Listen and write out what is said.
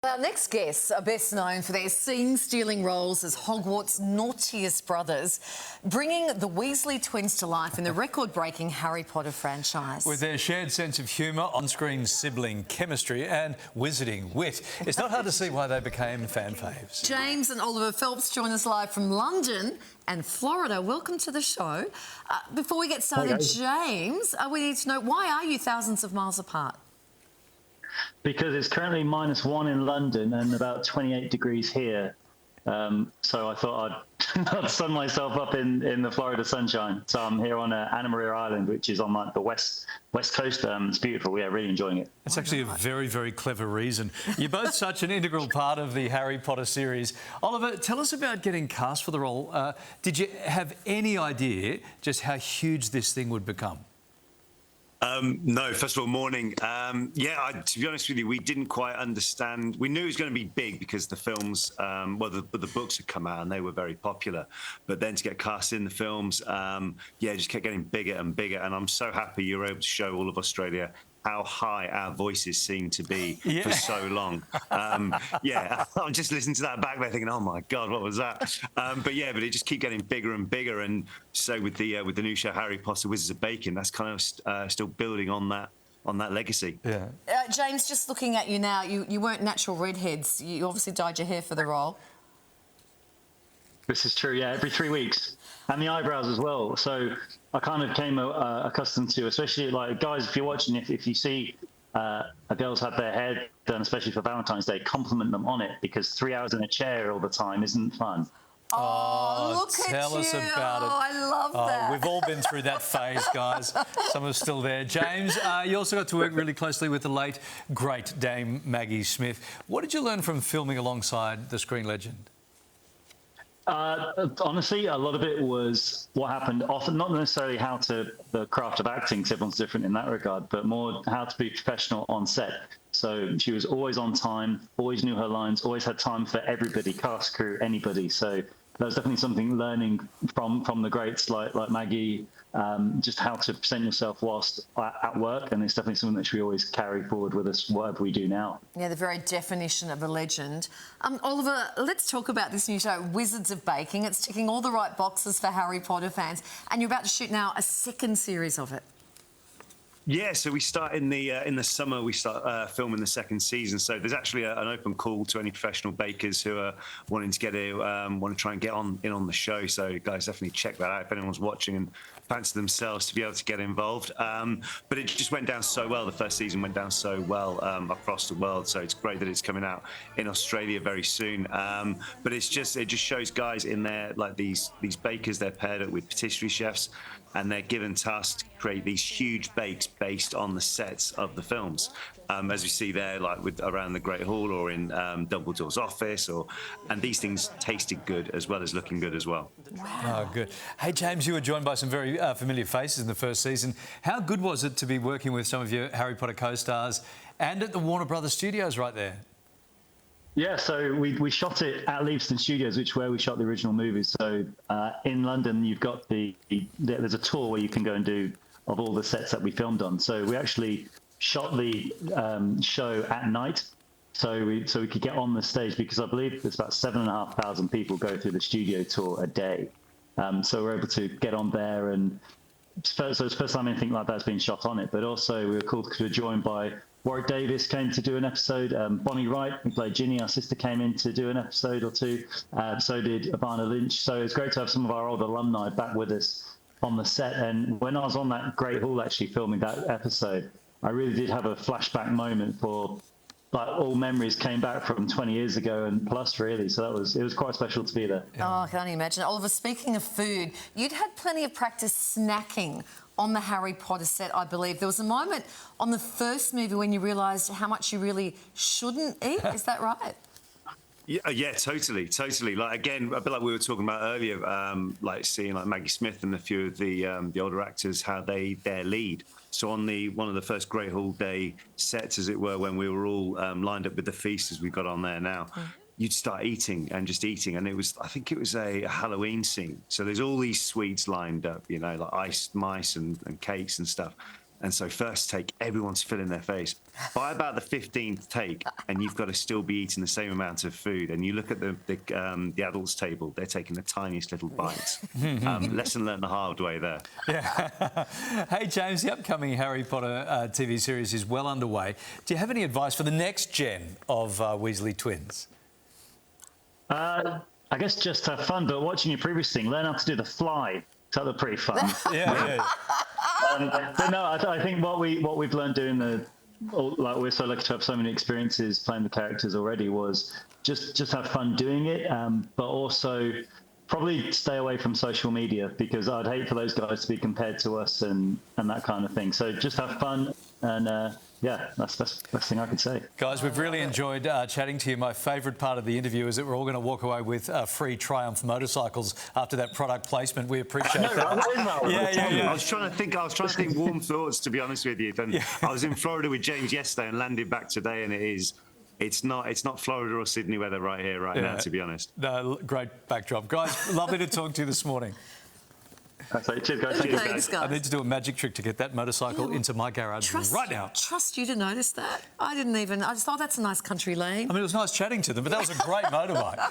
Our next guests are best known for their scene-stealing roles as Hogwarts' naughtiest brothers, bringing the Weasley twins to life in the record-breaking Harry Potter franchise. With their shared sense of humour, on-screen sibling chemistry and wizarding wit, it's not hard to see why they became fan faves. James and Oliver Phelps join us live from London and Florida. Welcome to the show. Before we get started, James, we need to know, why are you thousands of miles apart? Because it's currently -1 in London and about 28 degrees here. So I thought I'd sun myself up in the Florida sunshine. So I'm here on Anna Maria Island, which is on like the west coast. It's beautiful. Yeah, really enjoying it. It's actually a very, very clever reason. You're both such an integral part of the Harry Potter series. Oliver, tell us about getting cast for the role. Did you have any idea just how huge this thing would become? No, first of all, morning. To be honest with you, we didn't quite understand. We knew it was going to be big because the films, the books had come out and they were very popular. But then to get cast in the films, just kept getting bigger and bigger. And I'm so happy you were able to show all of Australia how high our voices seem to be for so long. I'm just listening to that back there thinking, oh my God, what was that? But it just keep getting bigger and bigger. And so with the new show, Harry Potter, Wizards of Bacon, that's kind of still building on that legacy. Yeah. James, just looking at you now, you weren't natural redheads. You obviously dyed your hair for the role. This is true, yeah, every 3 weeks. And the eyebrows as well. So I kind of came accustomed to, especially like guys, if you're watching, if you see a girl's had their hair done, especially for Valentine's Day, compliment them on it, because 3 hours in a chair all the time isn't fun. Oh, look tell at us you. about it. I love that. We've all been through that phase, guys. Some are still there. James, you also got to work really closely with the late, great Dame Maggie Smith. What did you learn from filming alongside the screen legend? Honestly, a lot of it was what happened often, not necessarily the craft of acting, because everyone's different in that regard, but more how to be professional on set. So she was always on time, always knew her lines, always had time for everybody, cast, crew, anybody. So that was definitely something learning from the greats like Maggie, just how to present yourself whilst at work, and it's definitely something that we always carry forward with us, whatever we do now. Yeah, the very definition of a legend. Oliver, let's talk about this new show, Wizards of Baking. It's ticking all the right boxes for Harry Potter fans, and you're about to shoot now a second series of it. Yeah, so we start in the summer. We start filming the second season. So there's actually an open call to any professional bakers who are wanting to want to try and get in on the show. So guys, definitely check that out if anyone's watching and fancy themselves to be able to get involved. But it just went down so well. The first season went down so well across the world. So it's great that it's coming out in Australia very soon. But it just shows guys in there, like these bakers. They're paired up with patisserie chefs, and they're given tasks to create these huge bakes based on the sets of the films. As we see there, like around the Great Hall or in Dumbledore's office, and these things tasted good as well as looking good as well. Wow. Oh, good. Hey, James, you were joined by some very familiar faces in the first season. How good was it to be working with some of your Harry Potter co-stars and at the Warner Brothers studios right there? Yeah, so we shot it at Leavesden Studios, which is where we shot the original movies. So in London, you've got there's a tour where you can go and do of all the sets that we filmed on. So we actually shot the show at night, so we could get on the stage, because I believe there's about 7,500 people go through the studio tour a day. So we're able to get on there, and so it's the first time anything like that's been shot on it. But also we were called to join by Warwick Davis came to do an episode. Bonnie Wright, who played Ginny, our sister, came in to do an episode or two. So did Ivana Lynch. So it's great to have some of our old alumni back with us on the set. And when I was on that Great Hall actually filming that episode, I really did have a flashback moment for, like, all memories came back from 20 years ago and plus, really. So it was quite special to be there. Oh, I can only imagine. Oliver, speaking of food, you'd had plenty of practice snacking on the Harry Potter set, I believe. There was a moment on the first movie when you realised how much you really shouldn't eat. Is that right? Yeah, totally. Like, again, a bit like we were talking about earlier, like seeing like Maggie Smith and a few of the older actors, how their lead. So on one of the first Great Hall Day sets, as it were, when we were all lined up with the feast as we got on there now, you'd start eating and just eating, and I think it was a Halloween scene. So there's all these sweets lined up, like iced mice and cakes and stuff. And so first take, everyone's filling their face. By about the 15th take, and you've got to still be eating the same amount of food, and you look at the adults table, they're taking the tiniest little bites. Lesson learned the hard way there. Yeah. Hey, James, the upcoming Harry Potter TV series is well underway. Do you have any advice for the next gen of Weasley twins? I guess just have fun, but watching your previous thing, learn how to do the fly. So they're pretty fun. Yeah. But no, I think what we've learned doing like we're so lucky to have so many experiences playing the characters already, was just have fun doing it, but also probably stay away from social media, because I'd hate for those guys to be compared to us and that kind of thing. So just have fun, and yeah, that's the best thing I could say. Guys, we've really enjoyed chatting to you. My favourite part of the interview is that we're all going to walk away with free Triumph motorcycles after that product placement. We appreciate that. Yeah. I was trying to think warm thoughts, to be honest with you. Then I was in Florida with James yesterday and landed back today, and it's not Florida or Sydney weather right here now, to be honest. No, great backdrop. Guys, lovely to talk to you this morning. Cheers, guys. Thanks, guys. I need to do a magic trick to get that motorcycle into my garage right now. Trust you to notice that. I just thought that's a nice country lane. I mean, it was nice chatting to them, but that was a great motorbike.